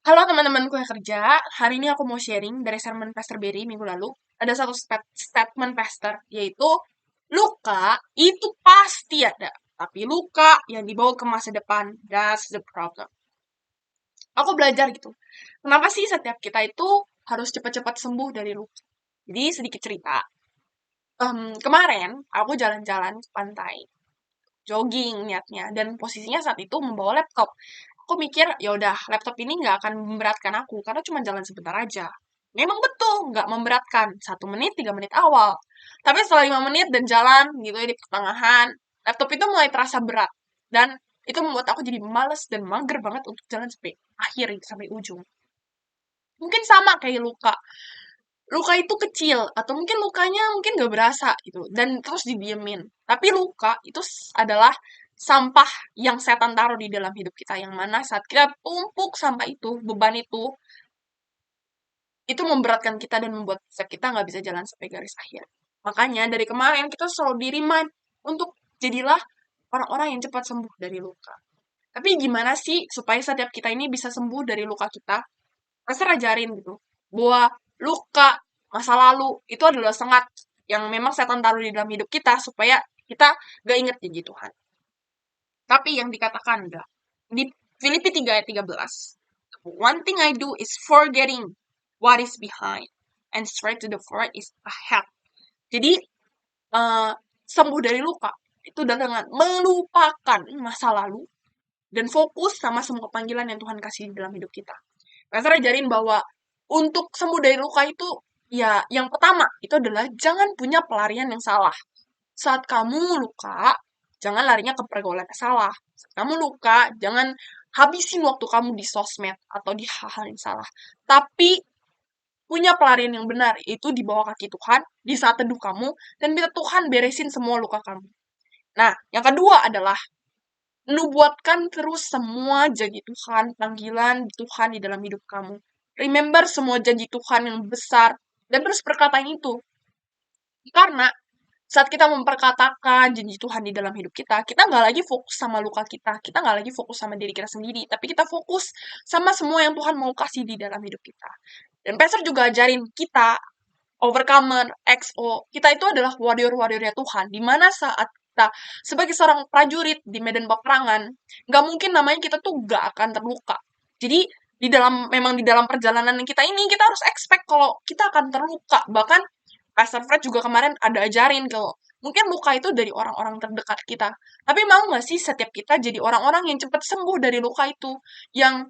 Halo teman-temanku yang kerja, hari ini aku mau sharing dari sermon Pastor Berry minggu lalu. Ada satu statement Pastor, yaitu luka itu pasti ada, tapi luka yang dibawa ke masa depan, that's the problem. Aku belajar gitu, kenapa sih setiap kita itu harus cepat-cepat sembuh dari luka? Jadi sedikit cerita, kemarin aku jalan-jalan ke pantai, jogging niatnya, dan posisinya saat itu membawa laptop. Aku mikir, ya udah laptop ini nggak akan memberatkan aku, karena cuma jalan sebentar aja. Memang betul, nggak memberatkan. 1 menit, 3 menit awal. Tapi setelah 5 menit dan jalan gitu ya di pertengahan, laptop itu mulai terasa berat. Dan itu membuat aku jadi males dan mager banget untuk jalan sampai akhir, sampai ujung. Mungkin sama kayak luka. Luka itu kecil, atau mungkin lukanya mungkin gak berasa gitu, dan terus didiemin. Tapi luka itu adalah sampah yang setan taruh di dalam hidup kita, yang mana saat kita tumpuk sampah itu, beban itu memberatkan kita dan membuat kita nggak bisa jalan sampai garis akhir. Makanya dari kemarin kita selalu di-remind untuk jadilah orang-orang yang cepat sembuh dari luka. Tapi gimana sih supaya setiap kita ini bisa sembuh dari luka kita? Pastor ajarin gitu, bahwa luka masa lalu itu adalah sengat yang memang setan taruh di dalam hidup kita supaya kita gak inget janji Tuhan. Tapi yang dikatakan enggak. Di Filipi 3 ayat 13. One thing I do is forgetting what is behind and straight to the forward is ahead. Jadi sembuh dari luka itu dengan melupakan masa lalu dan fokus sama semua panggilan yang Tuhan kasih di dalam hidup kita. Pastor ajarin bahwa untuk sembuh dari luka itu, ya yang pertama itu adalah jangan punya pelarian yang salah. Saat kamu luka, jangan larinya ke pergaulan yang salah. Saat kamu luka, jangan habisin waktu kamu di sosmed atau di hal-hal yang salah. Tapi punya pelarian yang benar, yaitu di bawah kaki Tuhan, di saat teduh kamu, dan minta Tuhan beresin semua luka kamu. Nah, yang kedua adalah nubuatkan terus semua janji Tuhan, panggilan Tuhan di dalam hidup kamu. Remember semua janji Tuhan yang besar, dan terus perkataan itu. Karena saat kita memperkatakan janji Tuhan di dalam hidup kita, kita nggak lagi fokus sama luka kita nggak lagi fokus sama diri kita sendiri, tapi kita fokus sama semua yang Tuhan mau kasih di dalam hidup kita. Dan Pastor juga ajarin kita, overcomer, XO, kita itu adalah warrior-warriornya Tuhan, di mana saat kita sebagai seorang prajurit di medan peperangan, nggak mungkin namanya kita tuh nggak akan terluka. Jadi, memang di dalam perjalanan kita ini, kita harus expect kalau kita akan terluka. Bahkan, Pastor Fred juga kemarin ada ajarin kalau mungkin luka itu dari orang-orang terdekat kita. Tapi mau nggak sih setiap kita jadi orang-orang yang cepat sembuh dari luka itu, yang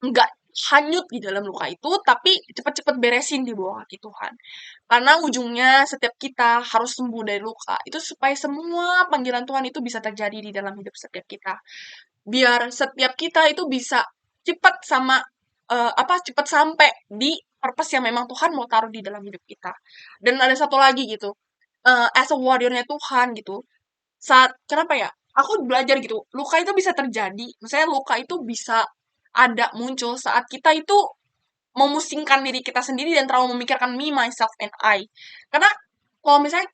nggak hanyut di dalam luka itu, tapi cepet-cepet beresin di bawah kaki Tuhan. Karena ujungnya setiap kita harus sembuh dari luka, itu supaya semua panggilan Tuhan itu bisa terjadi di dalam hidup setiap kita. Biar setiap kita itu bisa cepat cepat sampai di purpose yang memang Tuhan mau taruh di dalam hidup kita. Dan ada satu lagi gitu, as a warrior-nya Tuhan gitu, kenapa ya? Aku belajar gitu, luka itu bisa terjadi, misalnya luka itu bisa ada muncul saat kita itu memusingkan diri kita sendiri dan terlalu memikirkan me, myself, and I. Karena kalau misalnya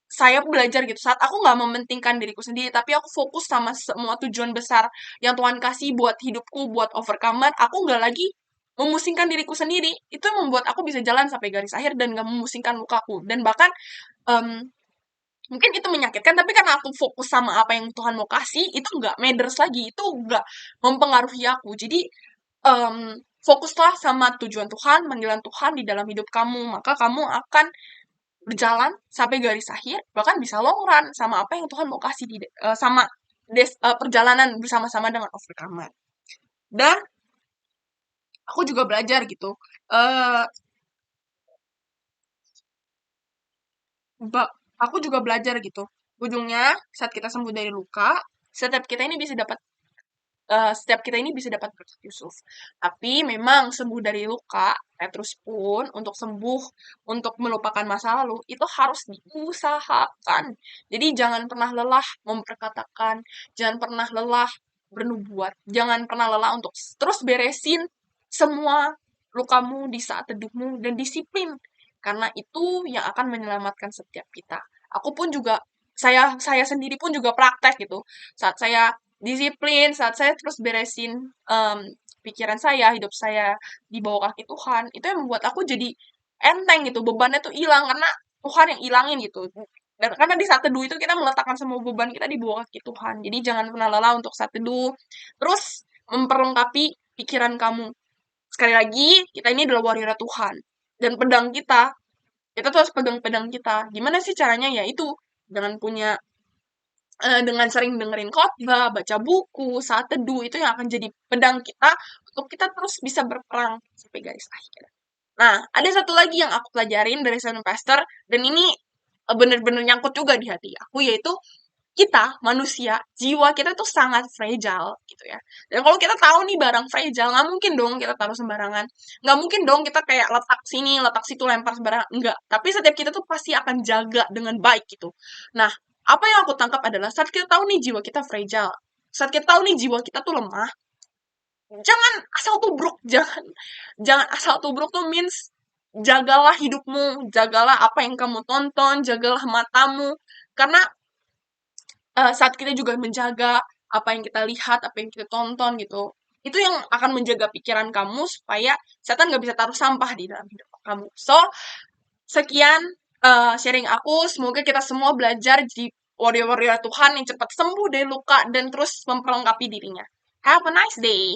saya belajar gitu, saat aku nggak mementingkan diriku sendiri, tapi aku fokus sama semua tujuan besar yang Tuhan kasih buat hidupku, buat overcomer, aku nggak lagi memusingkan diriku sendiri. Itu membuat aku bisa jalan sampai garis akhir dan nggak memusingkan lukaku. Dan bahkan, um, mungkin itu menyakitkan, tapi karena aku fokus sama apa yang Tuhan mau kasih, itu nggak matters lagi, itu nggak mempengaruhi aku. Jadi, fokuslah sama tujuan Tuhan, panggilan Tuhan di dalam hidup kamu, maka kamu akan berjalan sampai garis akhir, bahkan bisa long run sama apa yang Tuhan mau kasih sama perjalanan bersama-sama dengan overcomer. Dan aku juga belajar gitu, eh aku juga belajar gitu. Ujungnya saat kita sembuh dari luka, setiap kita ini bisa dapat berkat Yusuf. Tapi memang sembuh dari luka, Petrus pun untuk sembuh, untuk melupakan masa lalu, itu harus diusahakan. Jadi jangan pernah lelah memperkatakan, jangan pernah lelah bernubuat, jangan pernah lelah untuk terus beresin semua lukamu di saat teduhmu dan disiplin. Karena itu yang akan menyelamatkan setiap kita. Aku pun juga, saya sendiri pun juga praktek gitu. Saat saya disiplin, saat saya terus beresin pikiran saya, hidup saya di bawah kaki Tuhan, itu yang membuat aku jadi enteng gitu, bebannya tuh hilang karena Tuhan yang ilangin gitu. Dan karena di saat teduh itu kita meletakkan semua beban kita di bawah kaki Tuhan. Jadi jangan pernah lelah untuk saat teduh. Terus memperlengkapi pikiran kamu. Sekali lagi, kita ini adalah warrior Tuhan. Dan pedang kita tuh harus pegang pedang kita. Gimana sih caranya? Ya itu dengan dengan sering dengerin khotbah, baca buku, saat teduh itu yang akan jadi pedang kita untuk kita terus bisa berperang sampai garis akhir. Nah, ada satu lagi yang aku pelajarin dari Seven Pastor dan ini bener-bener nyangkut juga di hati aku, yaitu kita manusia, jiwa kita tuh sangat fragile gitu ya. Dan kalau kita tahu nih barang fragile, nggak mungkin dong kita taruh sembarangan. Nggak mungkin dong kita kayak letak sini, letak situ, lempar sembarangan. Enggak. Tapi setiap kita tuh pasti akan jaga dengan baik gitu. Nah, apa yang aku tangkap adalah saat kita tahu nih jiwa kita fragile, saat kita tahu nih jiwa kita tuh lemah, jangan asal tubruk, jangan jangan asal tubruk tuh means jagalah hidupmu, jagalah apa yang kamu tonton, jagalah matamu, karena saat kita juga menjaga apa yang kita lihat, apa yang kita tonton gitu. Itu yang akan menjaga pikiran kamu supaya setan nggak bisa taruh sampah di dalam hidup kamu. So, sekian sharing aku. Semoga kita semua belajar jadi warrior-warrior Tuhan yang cepat sembuh dari luka dan terus memperlengkapi dirinya. Have a nice day.